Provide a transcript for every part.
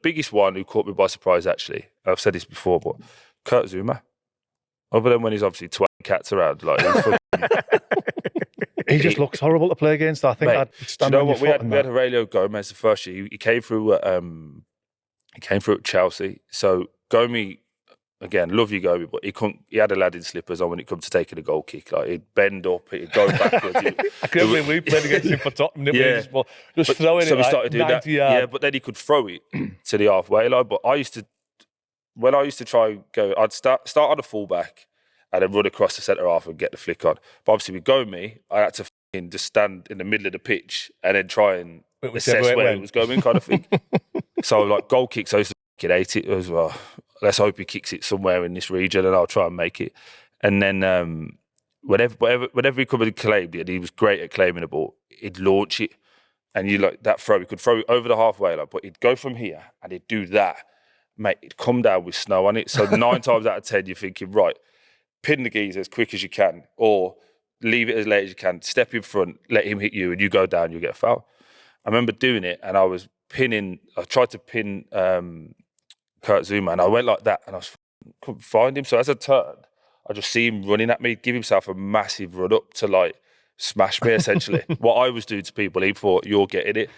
biggest one who caught me by surprise, actually, I've said this before, but Kurt Zuma. Other than when he's obviously 20 cats around, like he just looks horrible to play against. I think I'd stand on your foot. We had Aurelio Gomez the first year. He came through at Chelsea. So Gomi, again, love you Gomi, but he had Aladdin slippers on when it comes to taking a goal kick. Like he'd bend up, he'd go backwards. I can't believe we played against him for Tottenham, didn't we? Just throwing so it we like started doing 90 that. yards. Yeah, but then he could throw it to the halfway line. But when I used to try and go, I'd start on a fullback and then run across the centre half and get the flick on. But obviously with Gomi, I had to just stand in the middle of the pitch and then try and assess where it was going, kind of thing. So like goal kicks, I used to hate it as well. Let's hope he kicks it somewhere in this region and I'll try and make it. And then whenever he come and claimed it, and he was great at claiming the ball, he'd launch it. And you like that throw, he could throw it over the halfway line, but he'd go from here and he'd do that. Mate, it'd come down with snow on it. So 9 times out of 10, you're thinking, right, pin the geezer as quick as you can, or leave it as late as you can, step in front, let him hit you, and you go down, you get a foul. I remember doing it, and I tried to pin Kurt Zuma, and I went like that, and I couldn't find him. So as I turned, I just see him running at me, give himself a massive run up to like smash me, essentially. What I was doing to people, he thought, you're getting it.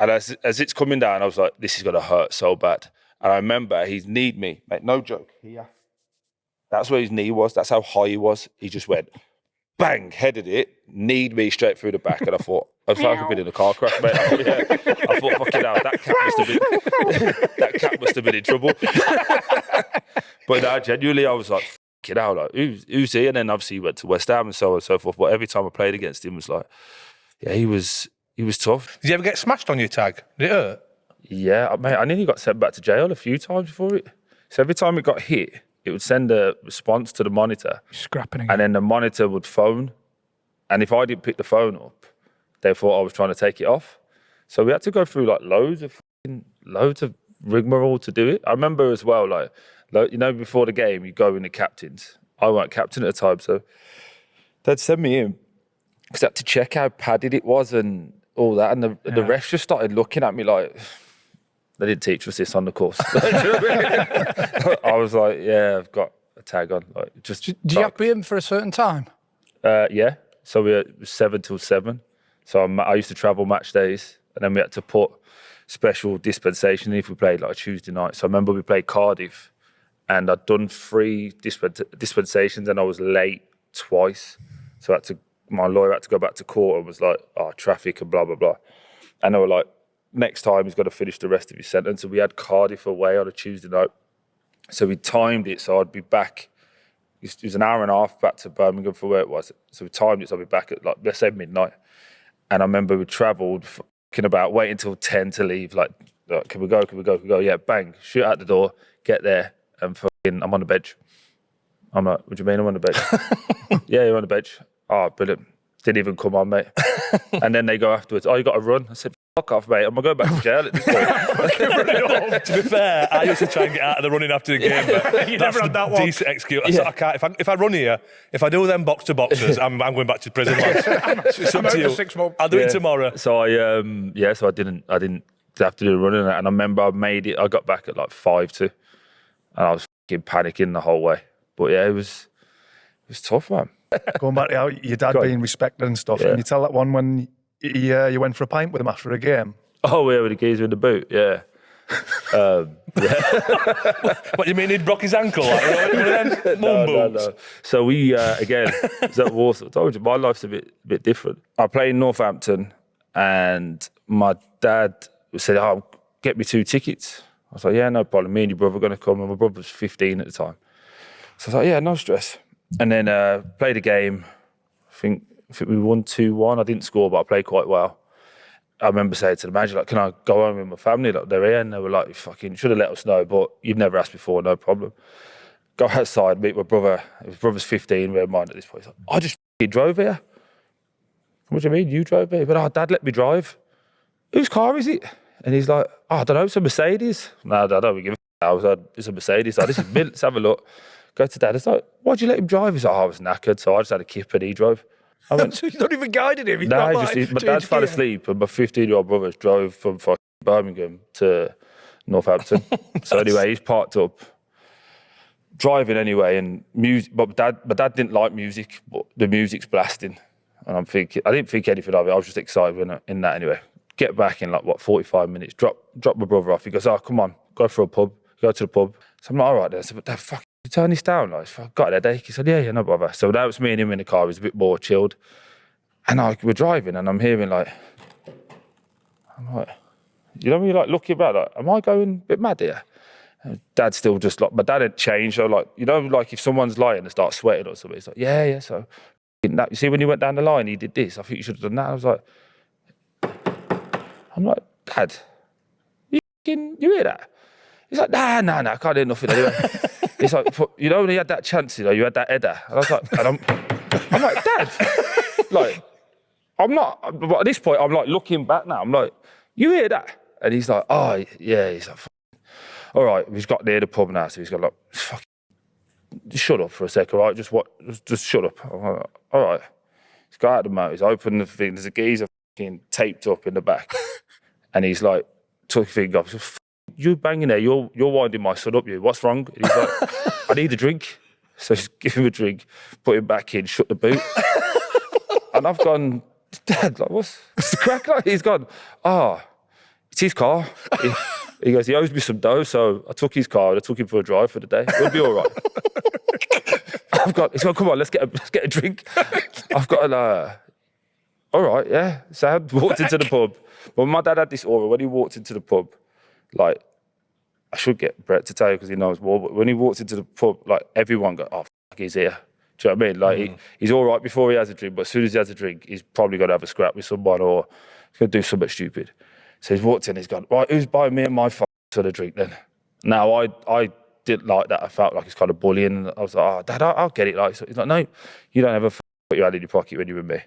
And as it's coming down, I was like, this is going to hurt so bad. And I remember he's kneed me, mate, no joke, here. That's where his knee was. That's how high he was. He just went, bang, headed it, kneed me straight through the back. And I thought, I felt like I'd been in a car crash, mate. I thought, fucking hell, that cat must have been in trouble. But no, genuinely, I was like, fucking hell, like, who's he? And then obviously he went to West Ham and so on and so forth. But every time I played against him was like, yeah, he was tough. Did you ever get smashed on your tag? Did it hurt? Yeah, mate, I nearly got sent back to jail a few times for it. So every time it got hit, it would send a response to the monitor. Scrapping again. And then the monitor would phone. And if I didn't pick the phone up, they thought I was trying to take it off. So we had to go through like loads of rigmarole to do it. I remember as well, like you know, before the game, you go in the captains. I weren't captain at the time, so they'd send me in because I had to check how padded it was and all that. And the refs just started looking at me like, they didn't teach us this on the course. I was like, yeah, I've got a tag on. Like, just. Did you have to be in for a certain time? Yeah. So it was 7 till 7. So I used to travel match days, and then we had to put special dispensation if we played like a Tuesday night. So I remember we played Cardiff, and I'd done 3 dispensations, and I was late twice. So my lawyer had to go back to court and was like, oh, traffic and blah, blah, blah. And they were like, next time he's got to finish the rest of his sentence. So we had Cardiff away on a Tuesday night. So we timed it, so I'd be back. It was an hour and a half back to Birmingham for where it was. So we timed it, so I'd be back at like, let's say midnight. And I remember we travelled, about waiting until 10 to leave. Like, can we go? Yeah, bang, shoot out the door, get there, and I'm on the bench. I'm like, what do you mean I'm on the bench? Yeah, you're on the bench. Oh, brilliant. Didn't even come on, mate. And then they go afterwards, oh, you got to run? I said, fuck off, mate. I'm going to go back to jail at this point. To be fair, I used to try and get out of the running after the game, but You that's never had that a one. decent excuse. I can't. If I run here, if I do them box to boxes, I'm going back to prison. It's up I'm to out you. for 6 months. I'll do it tomorrow. So I didn't have to do the running. And I remember I made it. I got back at like 5 to, and I was panicking the whole way. But yeah, it was tough, man. Going back to how your dad being respected and stuff, and you tell that one when you went for a pint with him after a game. Oh, yeah, with the geezer in the boot, yeah. What, you mean he'd broke his ankle? Like, no. So we, again, was at Warsaw. I told you, my life's a bit different. I played in Northampton, and my dad said, oh, get me 2 tickets. I was like, yeah, no problem. Me and your brother are going to come. And my brother was 15 at the time. So I was like, yeah, no stress. And then played a game. I think we won 2-1. I didn't score, but I played quite well. I remember saying to the manager, like, can I go home with my family? Like, they're here. And they were like, you fucking should have let us know, but you've never asked before, no problem. Go outside, meet my brother. His brother's 15, we're in mind at this point. He's like, I just drove here. What do you mean, you drove here? But Dad let me drive. Whose car is it? And he's like, oh, I don't know, it's a Mercedes. No, I don't give a I was like, it's a Mercedes. Like, this is mint, let's have a look. Go to Dad. It's like, why'd you let him drive? He's like, oh, I was knackered, so I just had a kip and he drove. I went, So you not even guided him? my dad fell asleep and my 15-year-old brothers drove from fucking Birmingham to Northampton. So anyway, he's parked up, driving anyway, and music. But my dad didn't like music, but the music's blasting, and I'm thinking, I didn't think anything of it. I was just excited in that anyway. Get back in 45 minutes. Drop my brother off. He goes, "Oh, come on, go for a pub. Go to the pub." So I'm like, "All right then." I said, "But Dad, fuck, you turn this down." Like, I've got a headache. He said, "Yeah, no bother." So that was me and him in the car. He was a bit more chilled, and we're driving, and I'm hearing I'm like, you know, when you're looking back, am I going a bit mad here? And Dad's still just my dad had changed. So if someone's lying and starts sweating or something, he's like, yeah. So, you see, when you went down the line, he did this. I think you should have done that. I was like, Dad, you hear that? He's like, nah, I can't hear nothing anyway. He's like, when you had that chance, you had that header. And I was like, I'm like, Dad, I'm not, but at this point, I'm looking back now, I'm like, you hear that? And he's like, oh, yeah. He's like, all right, we've got near the pub now, so he's got fuck, just shut up for a sec, all right? Just shut up. I'm like, all right. He's got out the motor, he's opened the thing, there's a geezer fucking taped up in the back. And he's like, took his finger off, he said, you banging there, you're winding my son up, you. What's wrong? And he's like, I need a drink. So just give him a drink, put him back in, shut the boot. And I've gone, Dad, what's the crack? He's gone, it's his car. He goes, he owes me some dough, so I took his car and I took him for a drive for the day. It'll be all right. He's gone, come on, let's get a drink. I've got all right, yeah. So I walked into the pub. But my dad had this aura when he walked into the pub, I should get Brett to tell you because he knows more, but when he walked into the pub, everyone go, oh, fuck, he's here. Do you know what I mean? He's all right before he has a drink, but as soon as he has a drink, he's probably going to have a scrap with someone or he's going to do something stupid. So he's walked in, he's gone, right, who's buying me and my son a drink then? Now, I didn't like that. I felt like it's kind of bullying. I was like, oh, Dad, I'll get it. So he's like, no, you don't ever put your hand in your pocket when you're with me.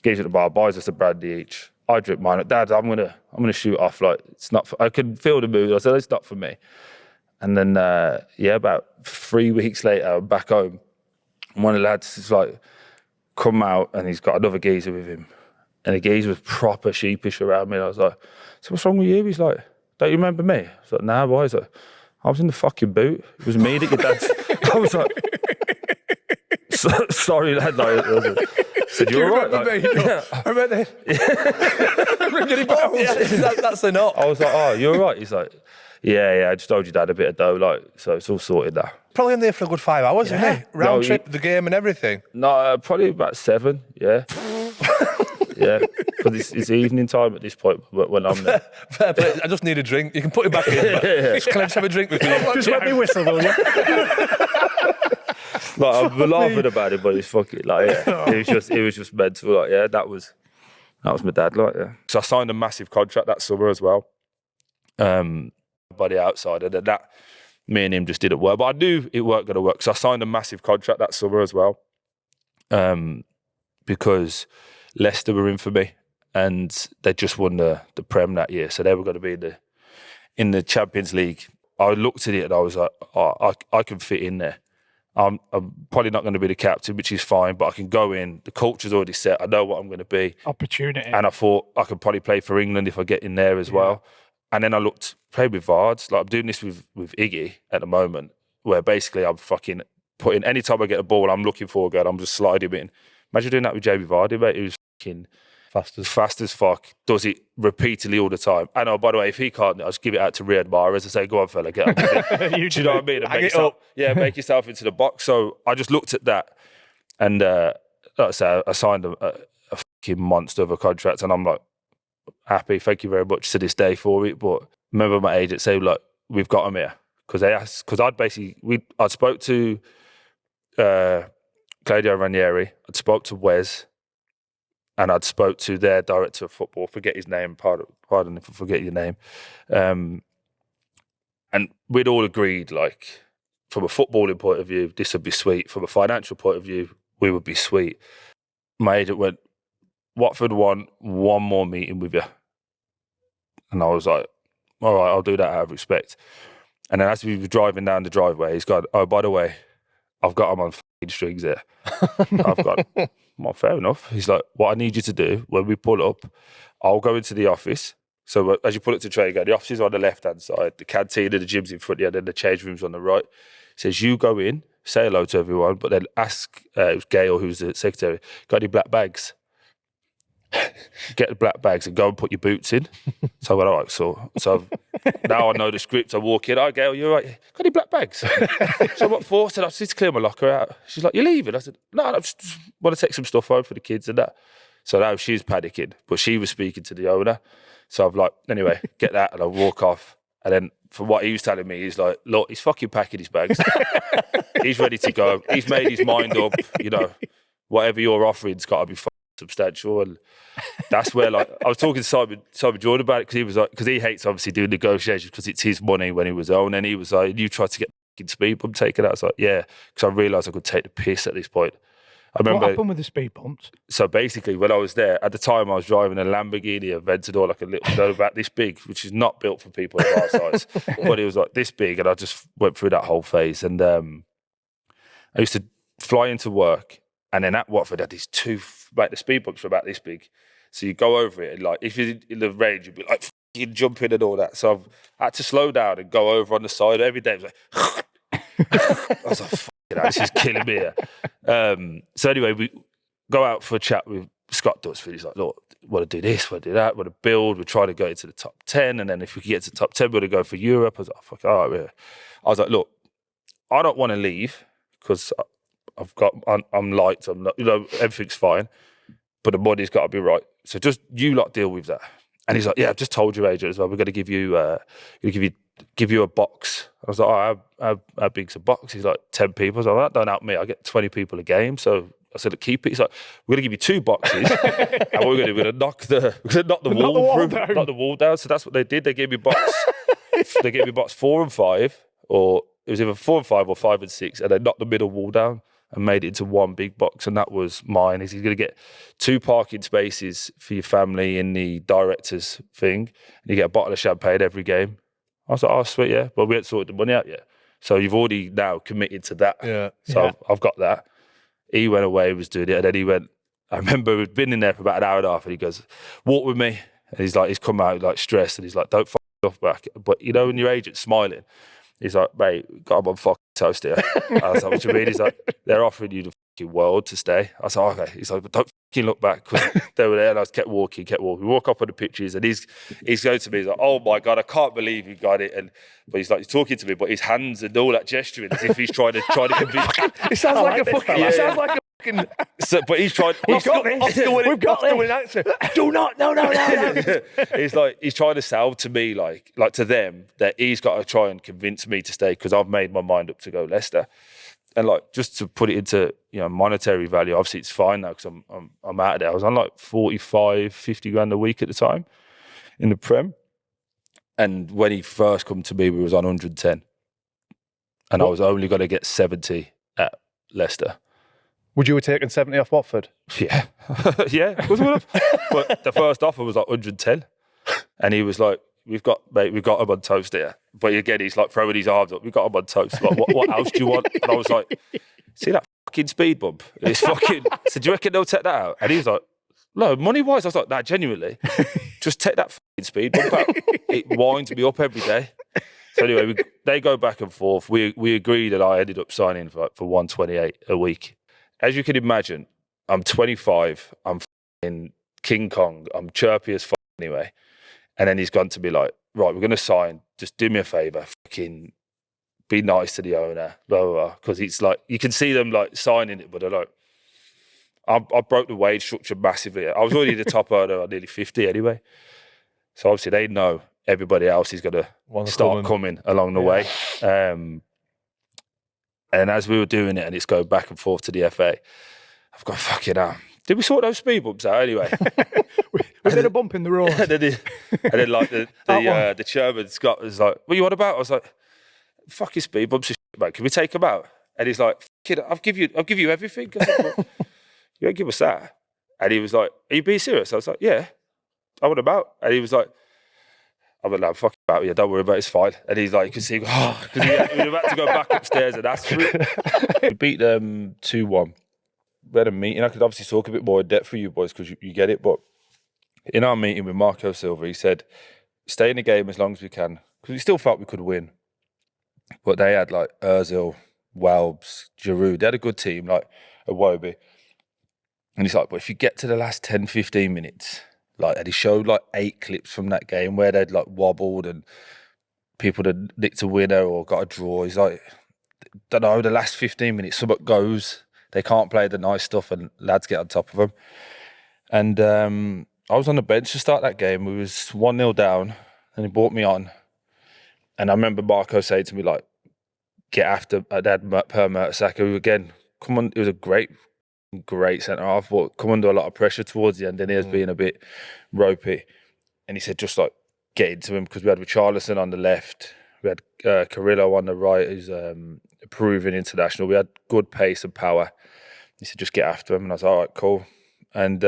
Gives you the bar, buys us a brandy each. I drink mine. Dad, I'm gonna shoot off. It's not. I could feel the mood. I said, it's not for me. And then, about 3 weeks later, I'm back home. And one of the lads is come out and he's got another geezer with him. And the geezer was proper sheepish around me. And I was like, so what's wrong with you? He's like, don't you remember me? I was like, nah, boy. He's like, I was in the fucking boot. It was me that your dad's. I was like, sorry, lad. I said, you're all right. Yeah. I remember that's a knot. I was like, oh, you're all right. He's like, yeah, I just owed your dad a bit of dough, so it's all sorted now. Probably in there for a good 5 hours, isn't he? Round trip, the game and everything. No, probably about 7, yeah. Yeah, because it's evening time at this point when I'm there. Fair play. I just need a drink. You can put it back in. Yeah. Can I just have a drink with you? Just let me whistle, will you? I'm laughing about it, but it's fucking it was just mental. That was my dad. So I signed a massive contract that summer as well. By the outside, and then that me and him just didn't work. But I knew it weren't going to work, so I signed a massive contract that summer as well. Because Leicester were in for me, and they just won the Prem that year, so they were going to be in the Champions League. I looked at it and I was like, oh, I can fit in there. I'm probably not going to be the captain, which is fine, but I can go in. The culture's already set. I know what I'm going to be. Opportunity. And I thought I could probably play for England if I get in there as well. And then I played with Vards. I'm doing this with Iggy at the moment, where basically I'm fucking putting, anytime I get a ball, I'm looking for a goal, I'm just sliding it in. Imagine doing that with Jamie Vardy, mate. He was fucking fast as fuck, does it repeatedly all the time. And by the way, if he can't, I'll just give it out to Riyad Mahrez and say, go on, fella, get up. Do you know what I mean? Make yourself into the box. So I just looked at that, and like I say, I signed a fucking monster of a contract, and I'm like, happy, thank you very much to this day for it. But remember my agent say, look, we've got him here. Because I'd spoke to Claudio Ranieri, I'd spoke to Wes, and I'd spoke to their director of football, forget his name, pardon if I forget your name. And we'd all agreed, from a footballing point of view, this would be sweet. From a financial point of view, we would be sweet. My agent went, Watford want one more meeting with you. And I was like, all right, I'll do that out of respect. And then as we were driving down the driveway, he's gone, oh, by the way, I've got him on strings here. I've got, well, fair enough. He's like, what I need you to do when we pull up, I'll go into the office, So as you pull up to train, the offices are on the left-hand side, the canteen and the gym's in front of you, and then the change room's on the right. He says, you go in, say hello to everyone, but then ask, it was Gail, who's the secretary, got any black bags? Get the black bags and go and put your boots in. So I went, all right, so now I know the script. I walk in, hi Gail, you're right. Got any black bags? So what for? I said, I just need to clear my locker out. She's like, you're leaving? I said, no, I just want to take some stuff home for the kids and that. So now she's panicking, but she was speaking to the owner. So I'm like, anyway, get that, and I walk off. And then from what he was telling me, he's like, look, he's fucking packing his bags. He's ready to go. He's made his mind up, whatever you're offering's got to be substantial. And that's where, like, I was talking to Simon Jordan about it, because he was like, because he hates obviously doing negotiations because it's his money when he was owned. And he was like, you tried to get fucking speed bump taken out. I was like, yeah, because I realised I could take the piss at this point. I remember, what happened with the speed bumps? So basically, when I was there, at the time I was driving a Lamborghini Aventador, like a little about this big, which is not built for people of our size, but it was like this big, and I just went through that whole phase. And I used to fly into work, and then at Watford, I had these the speed bumps were about this big. So you go over it, and like, if you're in the range, you'd be like, you'd jump in and all that. So I had to slow down and go over on the side every day. It was like, I was like, this is killing me here. So anyway, we go out for a chat with Scott Dutsford. He's like, look, want to do this, want to do that, want to build. We're trying to go into the top 10. And then if we can get to the top 10, we're going to go for Europe. I was like, oh, fuck, all right. Yeah. I was like, look, I don't want to leave because I'm light. I'm not, everything's fine. But the money's got to be right. So just you lot deal with that. And he's like, yeah, I've just told your agent as well. We're going to give you a box. I was like, oh, how big's a box? He's like, 10 people. I was like, well, that don't help me. I get 20 people a game. So I said, keep it. He's like, we're going to give you 2 boxes. And what we're going to do, we're going to knock the wall down. So that's what they did. They gave me box 4 and 5, or it was either 4 and 5 or 5 and 6. And they knocked the middle wall down and made it into one big box. And that was mine. He's going to get 2 parking spaces for your family in the director's thing. And you get a bottle of champagne every game. I was like, oh, sweet, yeah. But we hadn't sorted the money out yet. So you've already now committed to that. Yeah. So I've got that. He went away, was doing it. And then he went, I remember we'd been in there for about an hour and a half, and he goes, walk with me. And he's come out like stressed, and he's like, don't fuck off back. But when your agent's smiling, he's like, mate, got him on fucking toast here. I was like, what do you mean? He's like, they're offering you the fucking world to stay. I was like, okay. He's like, but don't fucking look back, because they were there, and I just kept walking. We walk up on the pictures, and he's going to me, he's like, oh my God, I can't believe you got it. But he's like, he's talking to me, but his hands and all that gesturing as if he's trying to convince me. It sounds like a fucking. It sounds like a fucking. So, but he's trying. We've got this. We've got this. Answer. Do not. No. He's like, he's trying to sell to me, like to them, that he's got to try and convince me to stay because I've made my mind up to go Leicester. And like, just to put it into monetary value, obviously it's fine now because I'm out of there. I was on like 45, 50 grand a week at the time in the Prem. And when he first come to me, we was on 110. And I was only going to get 70 at Leicester. Would you have taken 70 off Watford? Yeah. Yeah. But the first offer was like 110. And he was like, we've got him on toast here. But again, he's like throwing his arms up. We've got him on toast. Like, what else do you want? And I was like, see that fucking speed bump? It's fucking. So do you reckon they'll take that out? And he was like, no, money wise. I was like, nah, genuinely, just take that fucking speed bump out. It winds me up every day. So anyway, they go back and forth. We agreed, and I ended up signing for 128 a week. As you can imagine, I'm 25. I'm fucking King Kong. I'm chirpy as fuck anyway. And then he's gone to be like, right, we're going to sign. Just do me a favour. Fucking be nice to the owner. Blah, blah, blah. Because it's like, you can see them like signing it, but they're like, I broke the wage structure massively. I was already the top earner at nearly 50 anyway. So obviously they know everybody else is going to start coming along the way. And as we were doing it and it's going back and forth to the FA, I've got fucking did we sort those speed bumps out anyway? We did a bump in the road. and then like the chairman, Scott, was like, what you on about? I was like, fuck your speed bumps, mate. Can we take them out? And he's like, kid, I'll give you everything. I said, well, you don't give us that. And he was like, are you being serious? I was like, yeah, I want them out. And he was like, I'm like, no, fuck about you, don't worry about it, it's fine. And he's like, you can see, because we were about to go back upstairs and ask for it. We beat them 2-1. We had a meeting. I could obviously talk a bit more in depth for you boys because you get it. But in our meeting with Marco Silva, he said, stay in the game as long as we can, because we still felt we could win. But they had like Ozil, Welbs, Giroud. They had a good team, like Iwobi. And he's like, but if you get to the last 10, 15 minutes, like, and he showed like 8 clips from that game where they'd like wobbled and people had nicked a winner or got a draw. He's like, don't know, the last 15 minutes, something goes. They can't play the nice stuff and lads get on top of them. And I was on the bench to start that game. We was 1-0 down and he brought me on. And I remember Marco saying to me, like, get after Dad per Mertesacker, who again, come on, it was a great centre-half, but come under a lot of pressure towards the end, and he was being a bit ropey. And he said, just like, get into him, because we had Richarlison on the left, we had Carrillo on the right, who's a Peruvian international. We had good pace and power. He said, just get after him. And I was like, all right, cool. And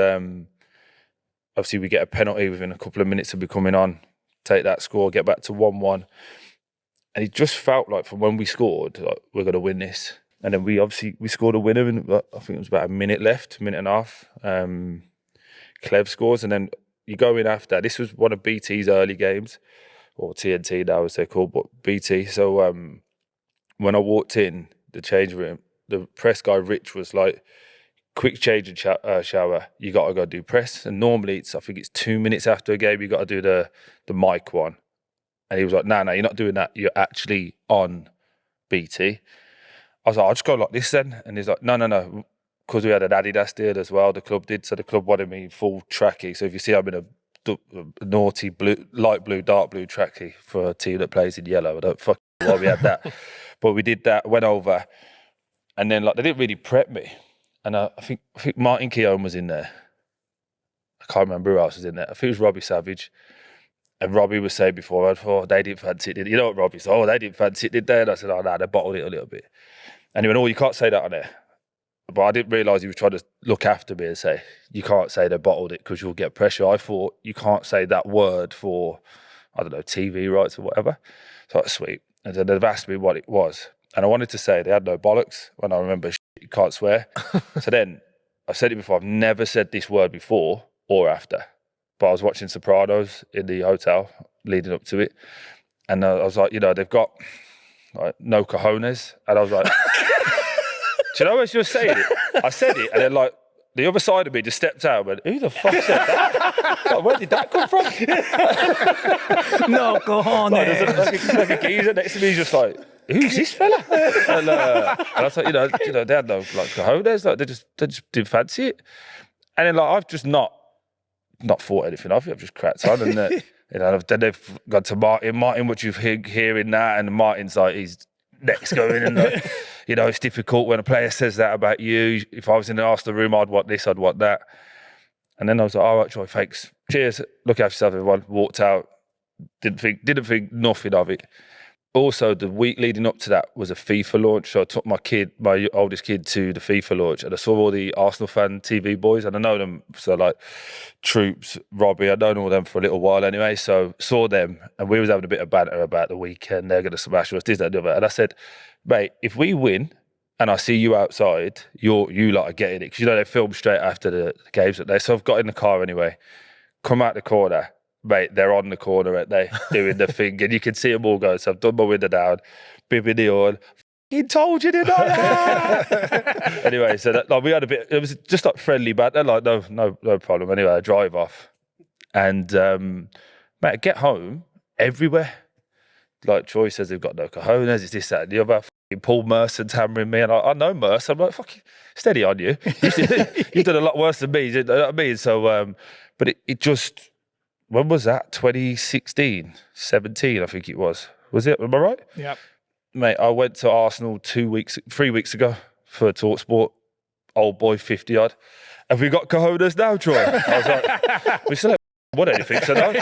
obviously we get a penalty within a couple of minutes of me coming on, take that score, get back to 1-1. And it just felt like from when we scored, like, we're going to win this. And then we scored a winner, and I think it was about a minute left, minute and a half. Clev scores, and then you go in after. This was one of BT's early games, or TNT now as they're called, but BT. So when I walked in the change room, the press guy Rich was like, quick change and shower, you got to go do press. And normally I think it's 2 minutes after a game, you got to do the mic one. And he was like, no, you're not doing that. You're actually on BT. I was like, I'll just go like this then. And he's like, no. Because we had an Adidas deal as well, the club did. So the club wanted me full trackie. So if you see I'm in a naughty blue, light blue, dark blue trackie for a team that plays in yellow, I don't fucking know why we had that. But we did that, went over. And then like they didn't really prep me. And I think Martin Keown was in there. I can't remember who else was in there. I think it was Robbie Savage. And Robbie was saying before, they didn't fancy it, did you know what Robbie said? They didn't fancy it, did they? And I said, no, they bottled it a little bit. And he went, you can't say that on there. But I didn't realise he was trying to look after me and say, you can't say they bottled it because you'll get pressure. I thought, you can't say that word for, I don't know, TV rights or whatever. So that's sweet. And then they've asked me what it was. And I wanted to say they had no bollocks when I remember you can't swear. So then, I've said it before, I've never said this word before or after. But I was watching Sopranos in the hotel leading up to it. And I was like, they've got like, no cojones. And I was like, do you know as you were saying it? I said it, and then like the other side of me just stepped out and went, who the fuck said that? Like, where did that come from? No cojones. Like a geezer next to me, he's just like, who's this fella? And I was like, they had no like cojones. Like, they just didn't fancy it. And then like I've just not thought anything of it. I've just cracked on, and then they've gone to Martin. Martin, what you've hearing that, and Martin's like, he's next going, and like, it's difficult when a player says that about you. If I was in the Arsenal room, I'd want this, I'd want that. And then I was like, all right, Troy, thanks. Cheers. Look after yourself, everyone. Walked out. Didn't think nothing of it. Also, the week leading up to that was a FIFA launch. So I took my oldest kid, to the FIFA launch, and I saw all the Arsenal fan TV boys, and I know them. So like Troops, Robbie, I'd known all them for a little while anyway. So saw them, and we was having a bit of banter about the weekend. They're going to smash us, this, that, and the other. And I said, mate, if we win and I see you outside, you lot are getting it. Because they film straight after the games at there. So I've got in the car anyway, come out the corner. Mate, they're on the corner, aren't they? Doing the thing. And you can see them all going. So I've done my window down, bibbing the horn. He told you, didn't I? Anyway, so that, like, we had a bit, it was just like friendly banter, like no problem. Anyway, I drive off. And, mate, I get home, everywhere. Like Troy says, they've got no cojones, it's this, that, and the other. Paul Merson's hammering me, and I know Merson. I'm like, fucking steady on you. You've done a lot worse than me, you know what I mean? So, but it just... When was that? 2016, 17, I think it was. Was it? Am I right? Yeah. Mate, I went to Arsenal 3 weeks ago for TalkSport. Old boy, 50 odd. Have we got cojones now, Troy? I was like, we still haven't won anything, so no.